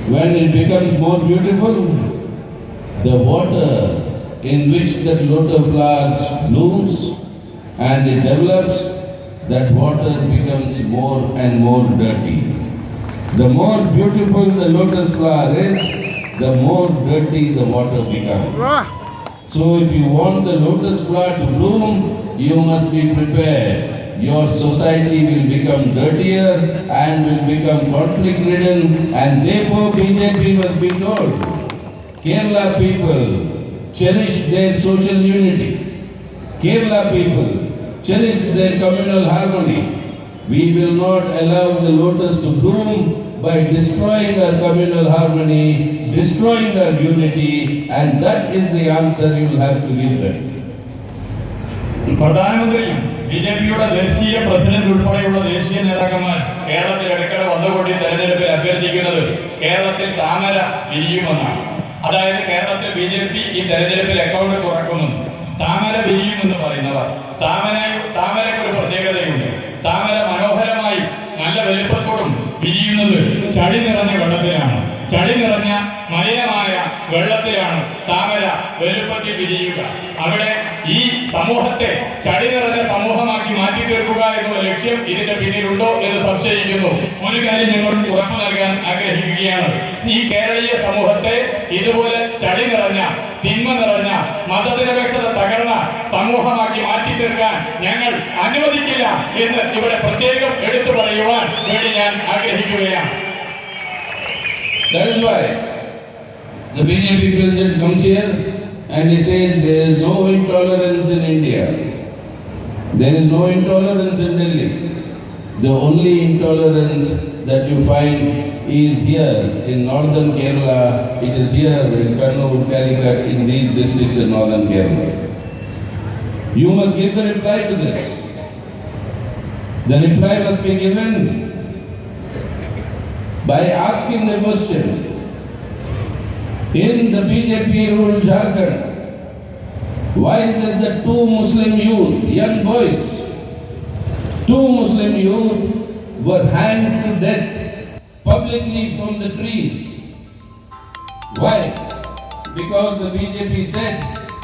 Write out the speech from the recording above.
When it becomes more beautiful, the water in which that lotus flowers blooms and it develops, that water becomes more and more dirty. The more beautiful the lotus flower is, the more dirty the water becomes. So if you want the lotus flower to bloom, you must be prepared. Your society will become dirtier and will become conflict-ridden, and therefore BJP must be told, Kerala people cherish their social unity. Kerala people cherish their communal harmony. We will not allow the lotus to bloom by destroying our communal harmony, destroying our unity, and that is the answer you will have to give them. പ്രധാനമന്ത്രിയും B J പിയുടെ ദേശീയ president ഉൾപ്പെടെയുള്ള ദേശീയ നേതാക്കന്മാർ കേരളത്തിൽ ഇടയ്ക്കിടെ വന്നുകൂടി തെരഞ്ഞെടുപ്പിൽ അഭ്യർത്ഥിക്കുന്നത് കേരളത്തിൽ താമര വിരിയുമെന്നാണ്. അതായത് കേരളത്തിൽ ബി ജെ പി ഈ തെരഞ്ഞെടുപ്പിൽ അക്കൗണ്ട് തുറക്കുമെന്ന്. താമര വിരിയുമെന്ന് പറയുന്നവർ താമരയ്ക്ക് ഒരു പ്രത്യേകതയുണ്ട്. താമര മനോഹരമായി നല്ല വലുപ്പത്തോടും വിരിയുന്നത് ചളി നിറഞ്ഞ വെള്ളത്തിലാണ്. ചളി നിറഞ്ഞ മലിനമായ വെള്ളത്തിലാണ് താമര വലുപ്പത്തിൽ വിരിയുക. അവിടെ ഈ സമൂഹത്തെ ചളി നിറഞ്ഞ സമൂഹമാക്കി മാറ്റി തീർക്കുക എന്നുള്ള ലക്ഷ്യം ഇതിന്റെ പിന്നിലുണ്ടോ എന്ന് സംശയിക്കുന്നു. ഒരു കാര്യം ഞങ്ങൾ ഉറപ്പു നൽകാൻ ആഗ്രഹിക്കുകയാണ്. ഈ കേരളീയ സമൂഹത്തെ ഇതുപോലെ ചളി നിറഞ്ഞ, തിന്മ നിറഞ്ഞ, മതനിരപേക്ഷത തകർന്ന സമൂഹമാക്കി മാറ്റി തീർക്കാൻ ഞങ്ങൾ അനുവദിക്കില്ല എന്ന് ഇവിടെ പ്രത്യേകം എടുത്തു പറയുവാൻ വേണ്ടി ഞാൻ ആഗ്രഹിക്കുകയാണ്. That is why the BJP president comes here and he says there is no intolerance in India. There is no intolerance in Delhi. The only intolerance that you find is here in northern Kerala. It is here in Kannur, Calicut, in these districts in northern Kerala. You must give the reply to this. The reply must be given by asking the question, in the BJP ruled Jharkhand, why is it that two Muslim youth, young boys, two Muslim youth were hanged to death publicly from the trees? Why? Because the BJP said